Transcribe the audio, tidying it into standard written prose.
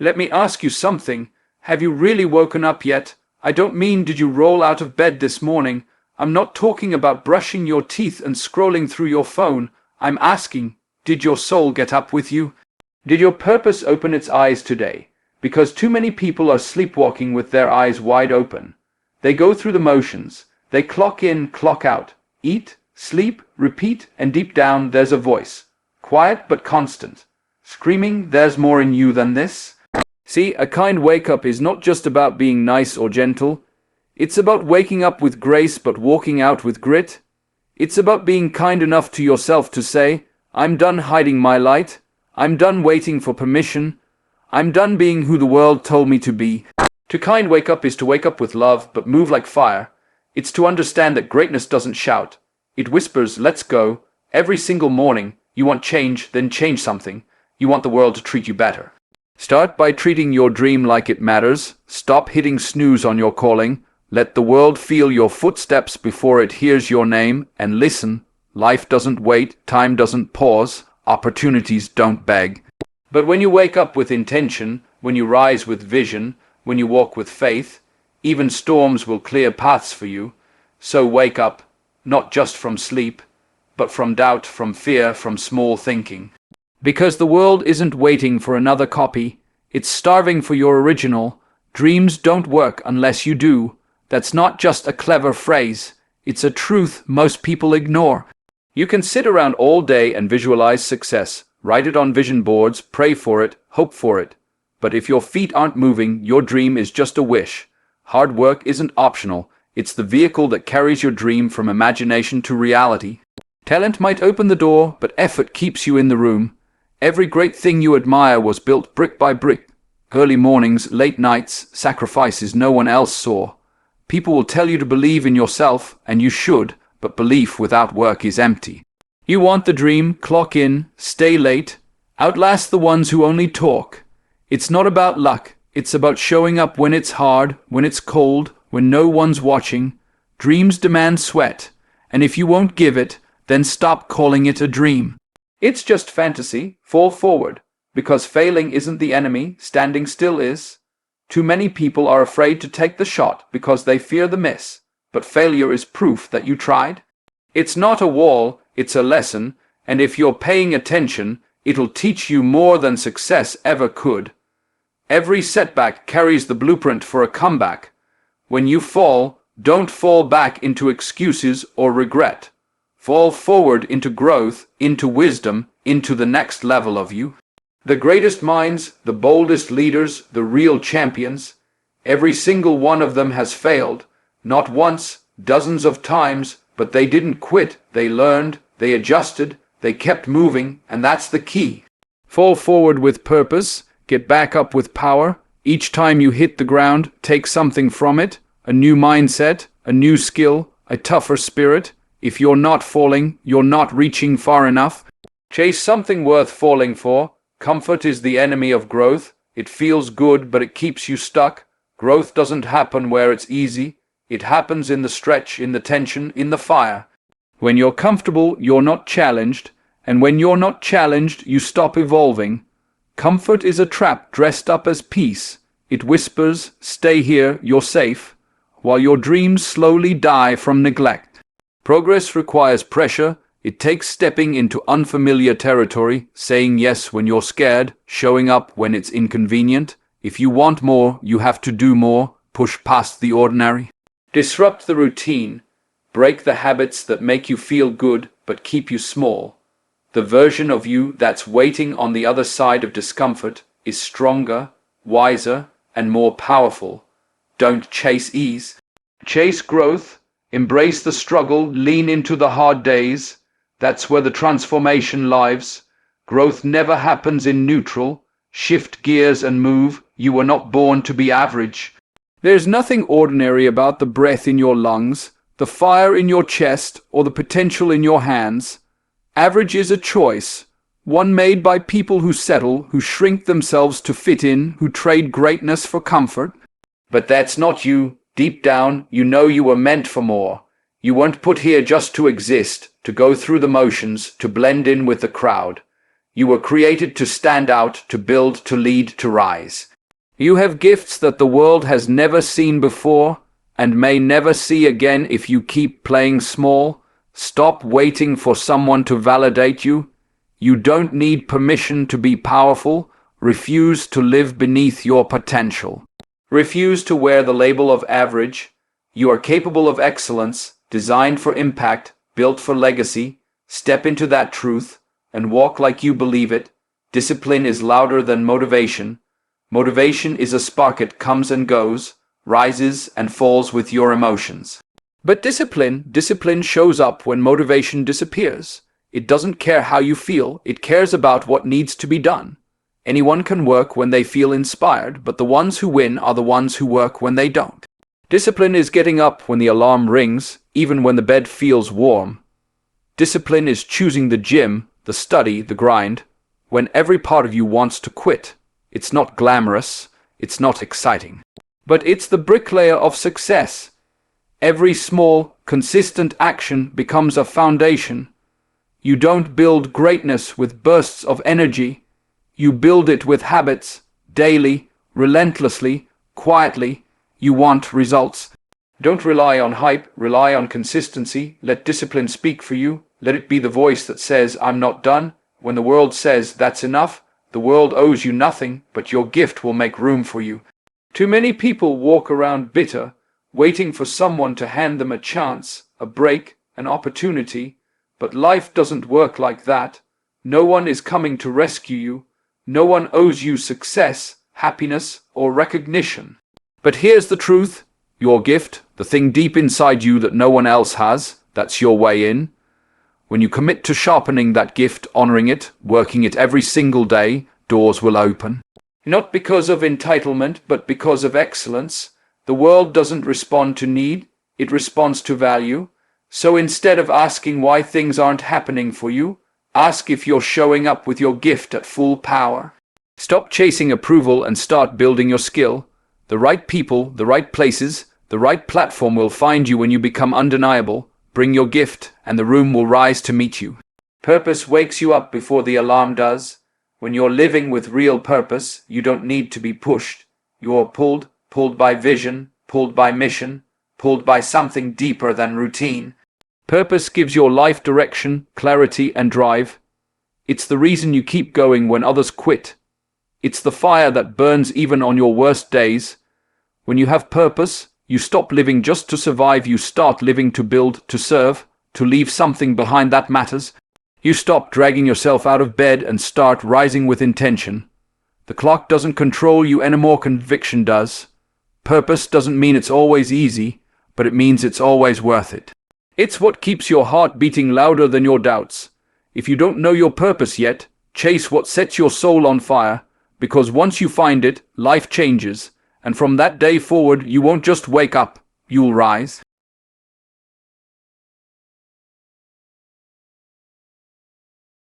Let me ask you something. Have you really woken up yet? I don't mean did you roll out of bed this morning. I'm not talking about brushing your teeth and scrolling through your phone. I'm asking, did your soul get up with you? Did your purpose open its eyes today? Because too many people are sleepwalking with their eyes wide open. They go through the motions. They clock in, clock out, eat, sleep, repeat, and deep down there's a voice. Quiet but constant. Screaming, there's more in you than this. See, a kind wake-up is not just about being nice or gentle. It's about waking up with grace but walking out with grit. It's about being kind enough to yourself to say, I'm done hiding my light. I'm done waiting for permission. I'm done being who the world told me to be. To kind wake up is to wake up with love but move like fire. It's to understand that greatness doesn't shout. It whispers, let's go. Every single morning, you want change, then change something. You want the world to treat you better. Start by treating your dream like it matters. Stop hitting snooze on your calling. Let the world feel your footsteps before it hears your name. And listen, life doesn't wait, time doesn't pause, opportunities don't beg. But when you wake up with intention, when you rise with vision, when you walk with faith, even storms will clear paths for you. So wake up, not just from sleep, but from doubt, from fear, from small thinking. Because the world isn't waiting for another copy, it's starving for your original. Dreams don't work unless you do. That's not just a clever phrase, it's a truth most people ignore. You can sit around all day and visualize success, write it on vision boards, pray for it, hope for it. But if your feet aren't moving, your dream is just a wish. Hard work isn't optional, it's the vehicle that carries your dream from imagination to reality. Talent might open the door, but effort keeps you in the room. Every great thing you admire was built brick by brick. Early mornings, late nights, sacrifices no one else saw. People will tell you to believe in yourself, and you should, but belief without work is empty. You want the dream, clock in, stay late, outlast the ones who only talk. It's not about luck, it's about showing up when it's hard, when it's cold, when no one's watching. Dreams demand sweat, and if you won't give it, then stop calling it a dream. It's just fantasy, fall forward, because failing isn't the enemy, standing still is. Too many people are afraid to take the shot because they fear the miss, but failure is proof that you tried. It's not a wall, it's a lesson, and if you're paying attention, it'll teach you more than success ever could. Every setback carries the blueprint for a comeback. When you fall, don't fall back into excuses or regret. Fall forward into growth, into wisdom, into the next level of you. The greatest minds, the boldest leaders, the real champions, every single one of them has failed, not once, dozens of times, but they didn't quit, they learned, they adjusted, they kept moving, and that's the key. Fall forward with purpose, get back up with power. Each time you hit the ground, take something from it, a new mindset, a new skill, a tougher spirit. If you're not falling, you're not reaching far enough. Chase something worth falling for. Comfort is the enemy of growth. It feels good, but it keeps you stuck. Growth doesn't happen where it's easy. It happens in the stretch, in the tension, in the fire. When you're comfortable, you're not challenged. And when you're not challenged, you stop evolving. Comfort is a trap dressed up as peace. It whispers, stay here, you're safe, while your dreams slowly die from neglect. Progress requires pressure. It takes stepping into unfamiliar territory, saying yes when you're scared, showing up when it's inconvenient. If you want more, you have to do more, push past the ordinary. Disrupt the routine. Break the habits that make you feel good but keep you small. The version of you that's waiting on the other side of discomfort is stronger, wiser, and more powerful. Don't chase ease. Chase growth. Embrace the struggle. Lean into the hard days. That's where the transformation lives. Growth never happens in neutral. Shift gears and move. You were not born to be average. There's nothing ordinary about the breath in your lungs, the fire in your chest, or the potential in your hands. Average is a choice, one made by people who settle, who shrink themselves to fit in, who trade greatness for comfort. But that's not you. Deep down, you know you were meant for more. You weren't put here just to exist, to go through the motions, to blend in with the crowd. You were created to stand out, to build, to lead, to rise. You have gifts that the world has never seen before and may never see again if you keep playing small. Stop waiting for someone to validate you. You don't need permission to be powerful. Refuse to live beneath your potential. Refuse to wear the label of average. You are capable of excellence, designed for impact, built for legacy. Step into that truth and walk like you believe it. Discipline is louder than motivation. Motivation is a spark, it comes and goes, rises and falls with your emotions. But discipline shows up when motivation disappears. It doesn't care how you feel, it cares about what needs to be done. Anyone can work when they feel inspired, but the ones who win are the ones who work when they don't. Discipline is getting up when the alarm rings, even when the bed feels warm. Discipline is choosing the gym, the study, the grind, when every part of you wants to quit. It's not glamorous, it's not exciting, but it's the bricklayer of success. Every small, consistent action becomes a foundation. You don't build greatness with bursts of energy. You build it with habits, daily, relentlessly, quietly. You want results. Don't rely on hype, rely on consistency. Let discipline speak for you. Let it be the voice that says, I'm not done. When the world says, that's enough, the world owes you nothing, but your gift will make room for you. Too many people walk around bitter, waiting for someone to hand them a chance, a break, an opportunity. But life doesn't work like that. No one is coming to rescue you. No one owes you success, happiness, or recognition. But here's the truth. Your gift, the thing deep inside you that no one else has, that's your way in. When you commit to sharpening that gift, honoring it, working it every single day, doors will open. Not because of entitlement, but because of excellence. The world doesn't respond to need, it responds to value. So instead of asking why things aren't happening for you, ask if you're showing up with your gift at full power. Stop chasing approval and start building your skill. The right people, the right places, the right platform will find you when you become undeniable. Bring your gift, and the room will rise to meet you. Purpose wakes you up before the alarm does. When you're living with real purpose, you don't need to be pushed. You're pulled by vision, pulled by mission, pulled by something deeper than routine. Purpose gives your life direction, clarity, and drive. It's the reason you keep going when others quit. It's the fire that burns even on your worst days. When you have purpose, you stop living just to survive, you start living to build, to serve, to leave something behind that matters. You stop dragging yourself out of bed and start rising with intention. The clock doesn't control you anymore, conviction does. Purpose doesn't mean it's always easy, but it means it's always worth it. It's what keeps your heart beating louder than your doubts. If you don't know your purpose yet, chase what sets your soul on fire, because once you find it, life changes. And from that day forward, you won't just wake up, you'll rise.